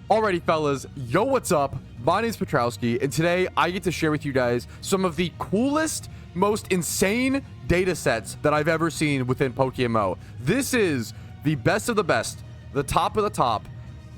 Alrighty, fellas, yo, what's up? My name's Patrouski, and today I get to share with you guys some of the coolest, most insane data sets that I've ever seen within PokeMMO. This is the best of the best, the top of the top,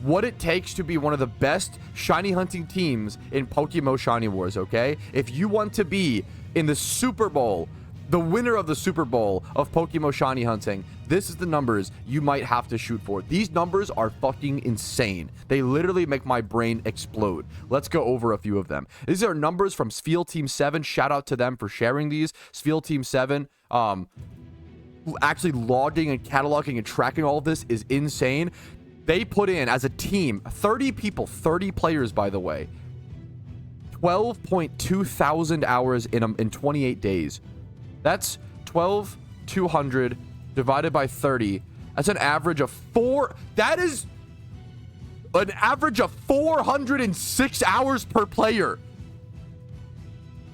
what it takes to be one of the best shiny hunting teams in PokeMMO Shiny Wars, okay? If you want to be in the Super Bowl, the winner of the Super Bowl of PokeMMO Shiny Hunting, this is the numbers you might have to shoot for. These numbers are fucking insane. They literally make my brain explode. Let's go over a few of them. These are numbers from Spheal Team 7. Shout out to them for sharing these. Spheal Team 7, actually logging and cataloging and tracking all of this is insane. They put in, as a team, 30 people, 30 players, by the way, 12.2 thousand hours in 28 days. That's 12,200 divided by 30. That's an average of that is an average of 406 hours per player.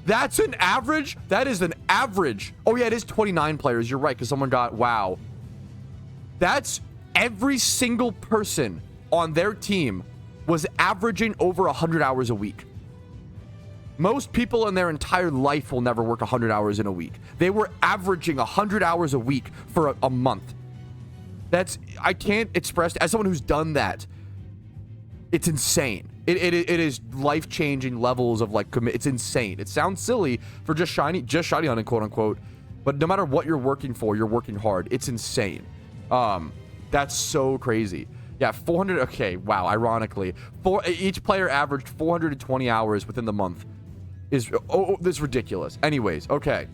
That's an average. That is an average. Oh yeah, it is 29 players. You're right, because someone got, wow. That's every single person on their team was averaging over 100 hours a week. Most people in their entire life will never work 100 hours in a week. They were averaging 100 hours a week for a month. I can't express, as someone who's done that, it's insane. It is life-changing levels of like commit. It's insane. It sounds silly for just shiny hunting, quote unquote, but no matter what you're working for, you're working hard. It's insane. That's so crazy. Yeah, 400. Okay, wow. Ironically, each player averaged 420 hours within the month. This is ridiculous. Anyways, okay,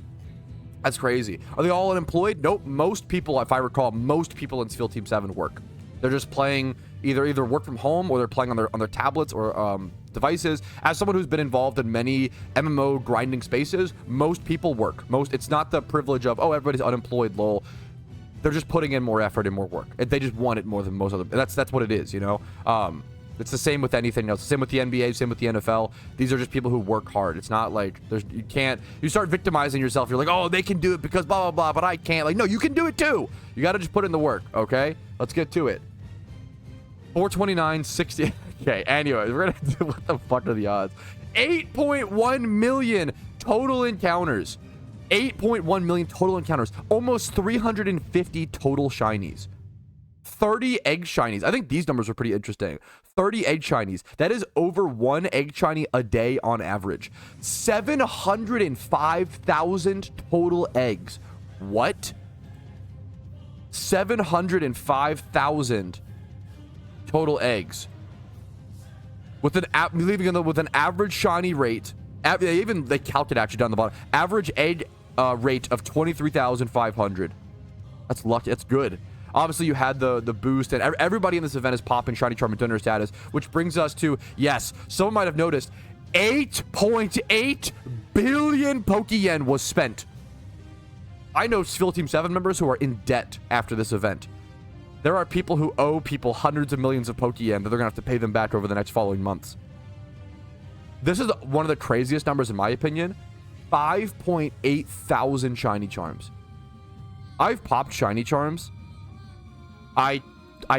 that's crazy. Are they all unemployed? Nope. Most people, if I recall, most people in Spheal Team 7 work. They're just playing either work from home, or they're playing on their tablets or devices. As someone who's been involved in many MMO grinding spaces, most people work. It's not the privilege of, oh, everybody's unemployed, lol. They're just putting in more effort and more work. They just want it more than most other. That's what it is, you know. It's the same with anything else. Same with the NBA, same with the NFL. These are just people who work hard. It's not like you start victimizing yourself. You're like, oh, they can do it because blah, blah, blah, but I can't. Like, no, you can do it too. You got to just put in the work, okay? Let's get to it. 429, 60. Okay, anyways, we're going to do, what the fuck are the odds? 8.1 million total encounters. 8.1 million total encounters. Almost 350 total shinies. 30 egg shinies. I think these numbers are pretty interesting. 30 egg shinies. That is over one egg shiny a day on average. 705,000 total eggs. What? 705,000 total eggs. With an average shiny rate. Even they calculate actually down the bottom. Average egg rate of 23,500. That's lucky. That's good. Obviously, you had the boost, and everybody in this event is popping shiny charm and donor status, which brings us to, yes, someone might have noticed, 8.8 billion Pokeyen was spent. I know Spheal Team 7 members who are in debt after this event. There are people who owe people hundreds of millions of Pokeyen that they're going to have to pay them back over the next following months. This is one of the craziest numbers in my opinion. 5.8 thousand shiny charms. I've popped shiny charms. I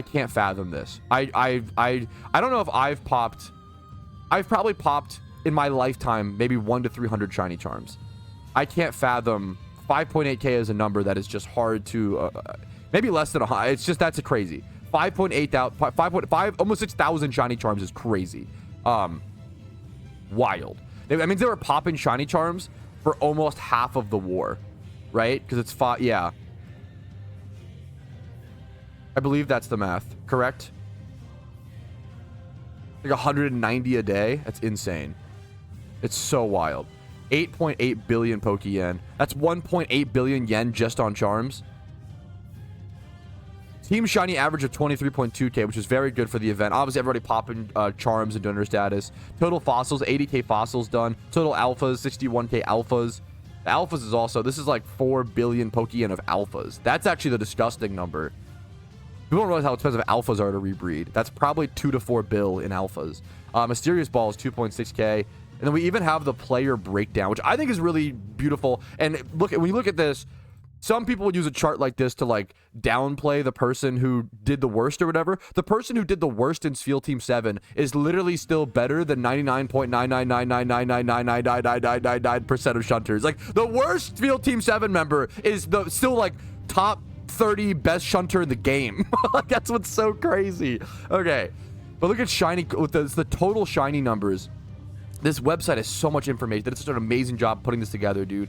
can't fathom this. I don't know if I've probably popped in my lifetime maybe 1 to 300 shiny charms. I can't fathom 5.8k is a number that is just hard to maybe less than it's just, that's a crazy 5.5 almost 6,000 shiny charms is crazy. Wild. I mean, they were popping shiny charms for almost half of the war, right? Because it's yeah, I believe that's the math, correct? Like 190 a day. That's insane. It's so wild. 8.8 billion Pokeyen. That's 1.8 billion yen just on charms. Team shiny average of 23.2k, which is very good for the event. Obviously, everybody popping charms and donor status. Total fossils, 80k fossils done. Total alphas, 61k alphas. The alphas is also, this is like 4 billion Pokeyen of alphas. That's actually the disgusting number. People don't realize how expensive alphas are to rebreed. That's probably 2 to 4 bill in alphas. Mysterious Ball is 2.6k. And then we even have the player breakdown, which I think is really beautiful. And when you look at this, Some people would use a chart like this to like downplay the person who did the worst or whatever. The person who did the worst in Field Team 7 is literally still better than 99.99999999999% of shunters. Like the worst Field Team 7 member is still like top 30 best shunter in the game. Like that's what's so crazy. Okay, but look at shiny with the total shiny numbers. This website has so much information. They did such an amazing job putting this together, dude.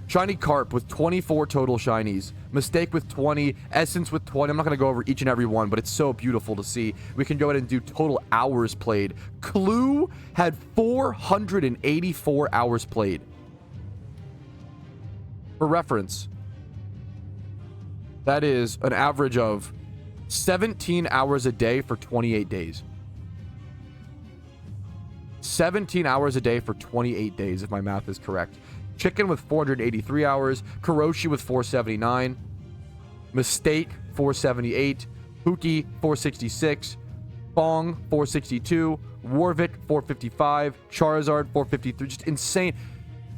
Shiny Carp with 24 total shinies. Mistake with 20. Essence with 20. I'm not going to go over each and every one, but it's so beautiful to see. We can go ahead and do total hours played. Clue had 484 hours played. For reference, that is an average of 17 hours a day for 28 days. 17 hours a day for 28 days, if my math is correct. Chicken with 483 hours. Kuroshi with 479. Mistake, 478. Pookie, 466. Bong, 462. Warwick, 455. Charizard, 453. Just insane.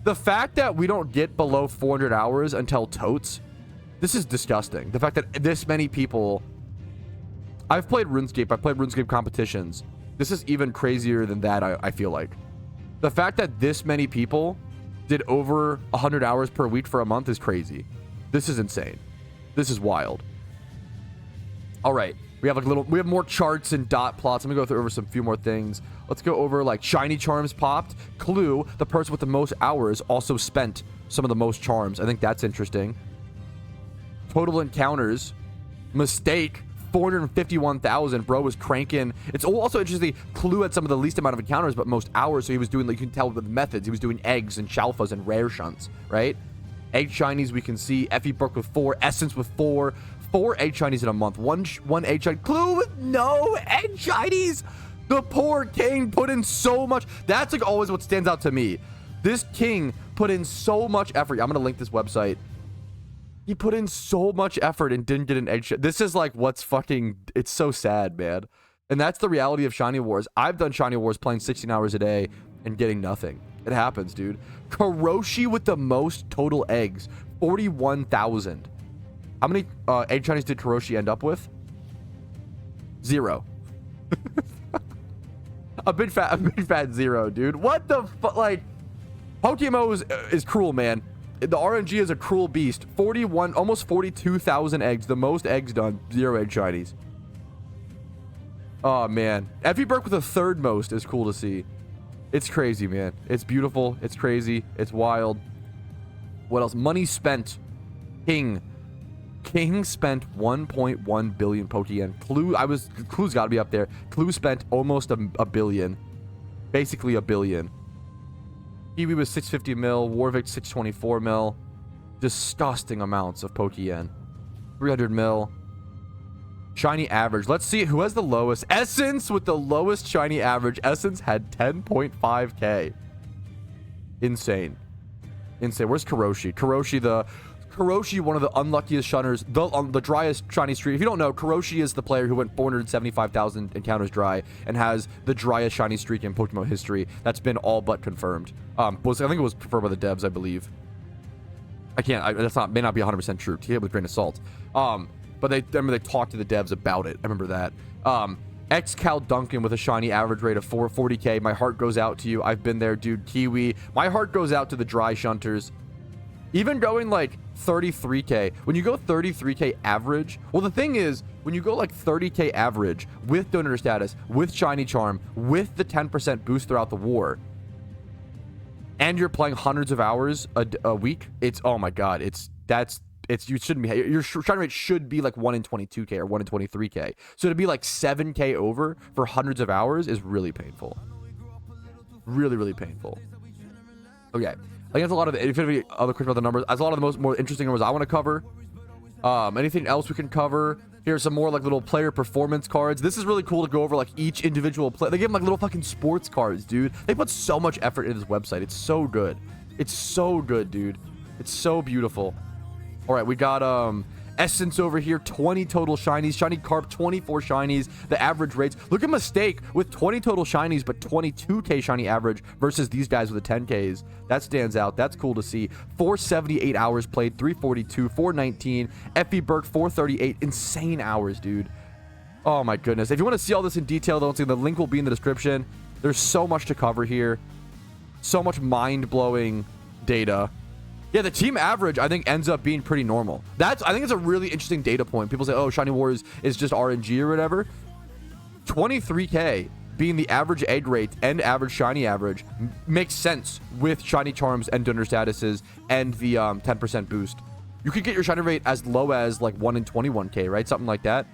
The fact that we don't get below 400 hours until totes, this is disgusting. The fact that this many people... I've played RuneScape. I've played RuneScape competitions. This is even crazier than that, I feel like. The fact that this many people did over 100 hours per week for a month is crazy. This is insane. This is wild. All right. We have more charts and dot plots. I'm gonna go through over some few more things. Let's go over like shiny charms popped. Clue, the person with the most hours also spent some of the most charms. I think that's interesting. Total encounters. Mistake, 451,000. Bro was cranking. It's also interesting. Clue had some of the least amount of encounters, but most hours. So he was doing, like, you can tell with the methods. He was doing eggs and chalfas and rare shunts, right? Egg shinies, we can see. Effie Brook with 4. Essence with 4. 4 egg shinies in a month. One egg shiny. Clue with no egg shinies. The poor king put in so much. That's like always what stands out to me. This king put in so much effort. I'm going to link this website. He put in so much effort and didn't get an egg shot. This is like what's fucking... It's so sad, man. And that's the reality of Shiny Wars. I've done Shiny Wars playing 16 hours a day and getting nothing. It happens, dude. Kuroshi with the most total eggs. 41,000. How many egg shinies did Kuroshi end up with? 0. a big fat 0, dude. What the fuck? Like, PokeMMO is cruel, man. The RNG is a cruel beast. 41, almost 42,000 eggs. The most eggs done. 0 egg shinies. Oh, man. Effie Burke with the 3rd most is cool to see. It's crazy, man. It's beautiful. It's crazy. It's wild. What else? Money spent. King spent 1.1 billion Pokeyen. Clue's got to be up there. Clue spent almost a billion. Basically a billion. Kiwi was 650 mil, Warwick 624 mil. Disgusting amounts of Pokeyen. 300 mil. Shiny average. Let's see who has the lowest. Essence with the lowest shiny average. Essence had 10.5k. Insane. Insane. Where's Kuroshi? Kuroshi, one of the unluckiest shunners, the driest shiny streak. If you don't know, Kuroshi is the player who went 475,000 encounters dry and has the driest shiny streak in Pokemon history. That's been all but confirmed. I think it was confirmed by the devs, I believe. May not be 100% true. Take it with a grain of salt. But I remember they talked to the devs about it. I remember that. Cal Duncan with a shiny average rate of 440k. My heart goes out to you. I've been there, dude. Kiwi. My heart goes out to the dry shunters. Even going like 33k, when you go 33k average, well, the thing is, when you go like 30k average with donor status, with shiny charm, with the 10% boost throughout the war, and you're playing hundreds of hours a week, it's, oh my god, you shouldn't be, your shiny rate should be like 1 in 22k or 1 in 23k. So to be like 7k over for hundreds of hours is really painful. Really, really painful. Okay. I think that's a lot of if you have any other questions about the numbers, that's a lot of the more interesting numbers I want to cover. Anything else we can cover? Here's some more like little player performance cards. This is really cool to go over like each individual play. They give them like little fucking sports cards, dude. They put so much effort into this website. It's so good. It's so good, dude. It's so beautiful. All right, we got Essence over here, 20 total shinies. Shiny Carp, 24 shinies. The average rates. Look at Mistake with 20 total shinies, but 22k shiny average versus these guys with the 10ks. That stands out. That's cool to see. 478 hours played, 342, 419. Effie Burke, 438. Insane hours, dude. Oh my goodness. If you want to see all this in detail, though, the link will be in the description. There's so much to cover here. So much mind-blowing data. Yeah, the team average, I think, ends up being pretty normal. I think it's a really interesting data point. People say, oh, Shiny Wars is just RNG or whatever. 23k being the average egg rate and average shiny average makes sense with shiny charms and donor statuses and the 10% boost. You could get your shiny rate as low as like 1 in 21k, right? Something like that.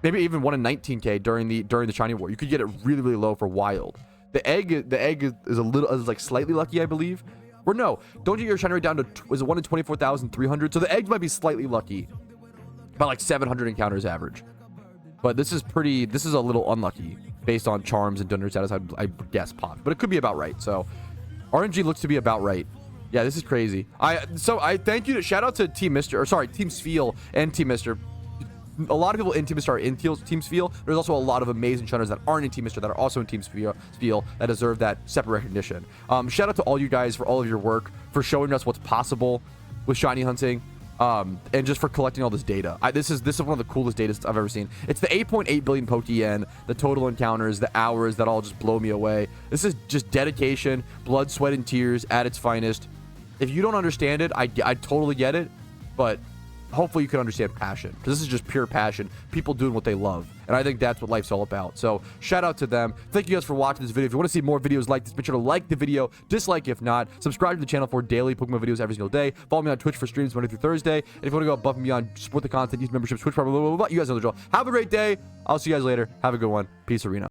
Maybe even 1 in 19k during the shiny war. You could get it really, really low for wild. The egg is like slightly lucky, I believe. Or no, don't get your shiny rate down to was it 1 in 24,300. So the eggs might be slightly lucky, about like 700 encounters average. But this is a little unlucky based on charms and donor status. I guess pop, but it could be about right. So RNG looks to be about right. Yeah, this is crazy. I thank you. Shout out to Team Sfeel and Team Mister. A lot of people in Team Mister are in Team Sfeel. There's also a lot of amazing shunners that aren't in Team Mister that are also in Team Sfeel that deserve that separate recognition. Shout out to all you guys for all of your work, for showing us what's possible with shiny hunting, and just for collecting all this data. This is one of the coolest data I've ever seen. It's the 8.8 billion Pokeyen, the total encounters, the hours that all just blow me away. This is just dedication, blood, sweat, and tears at its finest. If you don't understand it, I totally get it, but hopefully you can understand passion, because this is just pure passion, people doing what they love, and I think that's what life's all about. So shout out to them. Thank you guys for watching this video. If you want to see more videos like this, make sure to like the video, dislike if not, subscribe to the channel for daily Pokemon videos every single day, follow me on Twitch for streams Monday through Thursday, and if you want to go above and beyond, support the content, use memberships, Twitch, blah, blah, blah, blah, blah. You guys know the drill. Have a great day. I'll see you guys later. Have a good one. Peace, Arena.